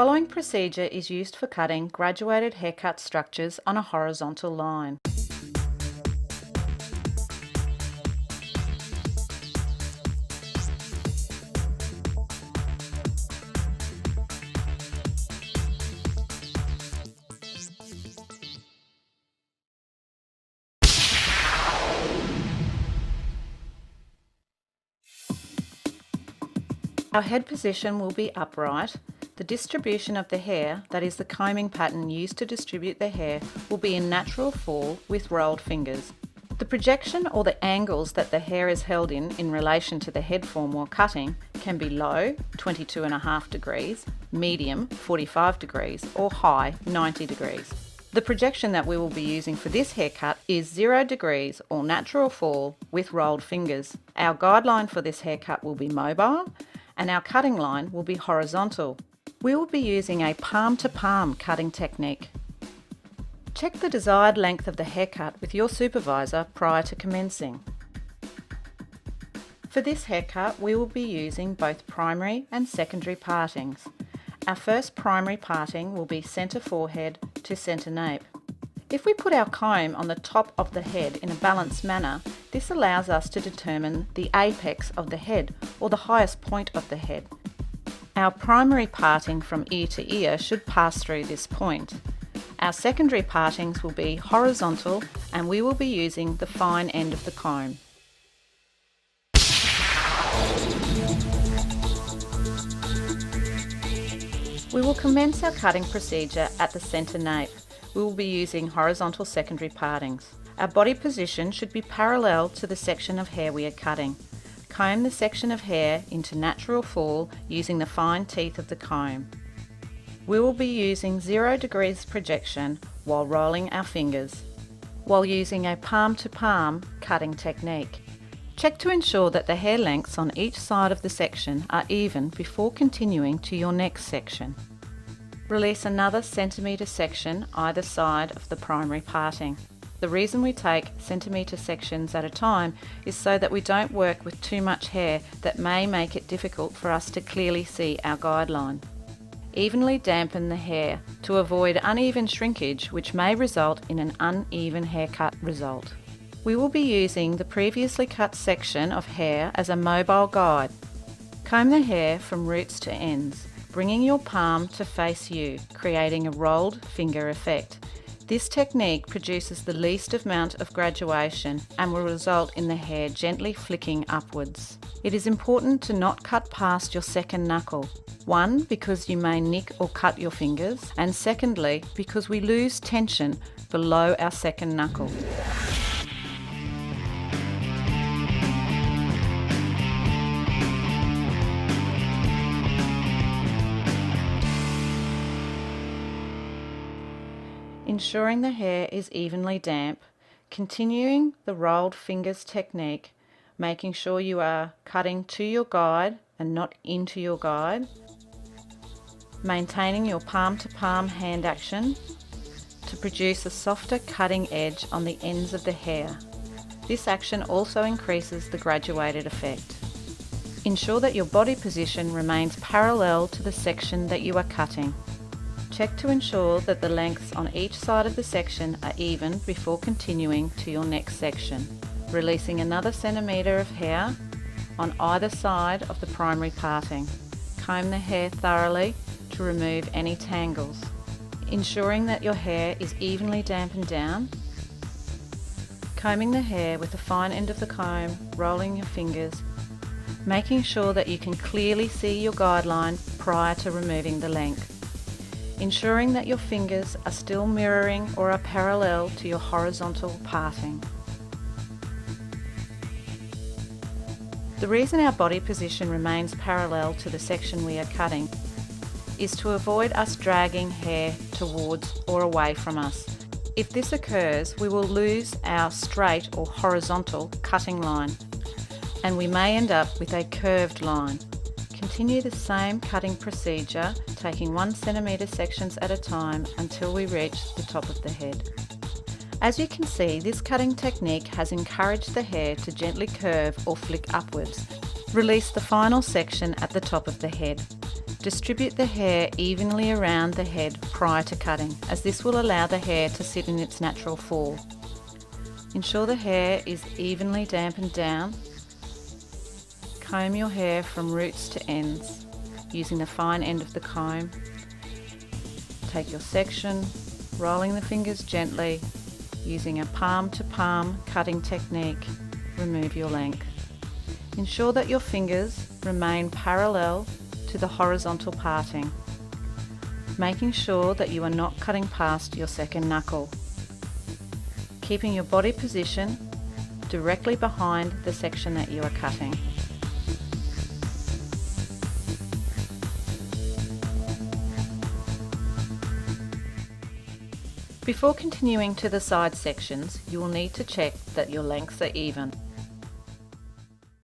following procedure is used for cutting graduated haircut structures on a horizontal line. Our head position will be upright. The distribution of the hair, that is the combing pattern used to distribute the hair, will be in natural fall with rolled fingers. The projection or the angles that the hair is held in relation to the head form while cutting can be low, 22.5 degrees, medium, 45 degrees, or high, 90 degrees. The projection that we will be using for this haircut is 0 degrees or natural fall with rolled fingers. Our guideline for this haircut will be mobile, and our cutting line will be horizontal. We will be using a palm-to-palm cutting technique. Check the desired length of the haircut with your supervisor prior to commencing. For this haircut, we will be using both primary and secondary partings. Our first primary parting will be centre forehead to centre nape. If we put our comb on the top of the head in a balanced manner, this allows us to determine the apex of the head, or the highest point of the head. Our primary parting from ear to ear should pass through this point. Our secondary partings will be horizontal, and we will be using the fine end of the comb. We will commence our cutting procedure at the centre nape. We will be using horizontal secondary partings. Our body position should be parallel to the section of hair we are cutting. Comb the section of hair into natural fall using the fine teeth of the comb. We will be using 0 degrees projection while rolling our fingers, while using a palm-to-palm cutting technique. Check to ensure that the hair lengths on each side of the section are even before continuing to your next section. Release another centimetre section either side of the primary parting. The reason we take centimetre sections at a time is so that we don't work with too much hair that may make it difficult for us to clearly see our guideline. Evenly dampen the hair to avoid uneven shrinkage, which may result in an uneven haircut result. We will be using the previously cut section of hair as a mobile guide. Comb the hair from roots to ends, bringing your palm to face you, creating a rolled finger effect. This technique produces the least amount of graduation and will result in the hair gently flicking upwards. It is important to not cut past your second knuckle. One, because you may nick or cut your fingers, and secondly, because we lose tension below our second knuckle. Ensuring the hair is evenly damp, continuing the rolled fingers technique, making sure you are cutting to your guide and not into your guide, maintaining your palm-to-palm hand action to produce a softer cutting edge on the ends of the hair. This action also increases the graduated effect. Ensure that your body position remains parallel to the section that you are cutting. Check to ensure that the lengths on each side of the section are even before continuing to your next section, releasing another centimetre of hair on either side of the primary parting. Comb the hair thoroughly to remove any tangles, ensuring that your hair is evenly dampened down. Combing the hair with the fine end of the comb, rolling your fingers, making sure that you can clearly see your guideline prior to removing the length. Ensuring that your fingers are still mirroring or are parallel to your horizontal parting. The reason our body position remains parallel to the section we are cutting is to avoid us dragging hair towards or away from us. If this occurs, we will lose our straight or horizontal cutting line, and we may end up with a curved line. Continue the same cutting procedure, taking 1 centimetre sections at a time until we reach the top of the head. As you can see, this cutting technique has encouraged the hair to gently curve or flick upwards. Release the final section at the top of the head. Distribute the hair evenly around the head prior to cutting, as this will allow the hair to sit in its natural fall. Ensure the hair is evenly dampened down. Comb your hair from roots to ends using the fine end of the comb. Take your section, rolling the fingers gently, using a palm to palm cutting technique. Remove your length. Ensure that your fingers remain parallel to the horizontal parting, making sure that you are not cutting past your second knuckle. Keeping your body position directly behind the section that you are cutting. Before continuing to the side sections, you will need to check that your lengths are even.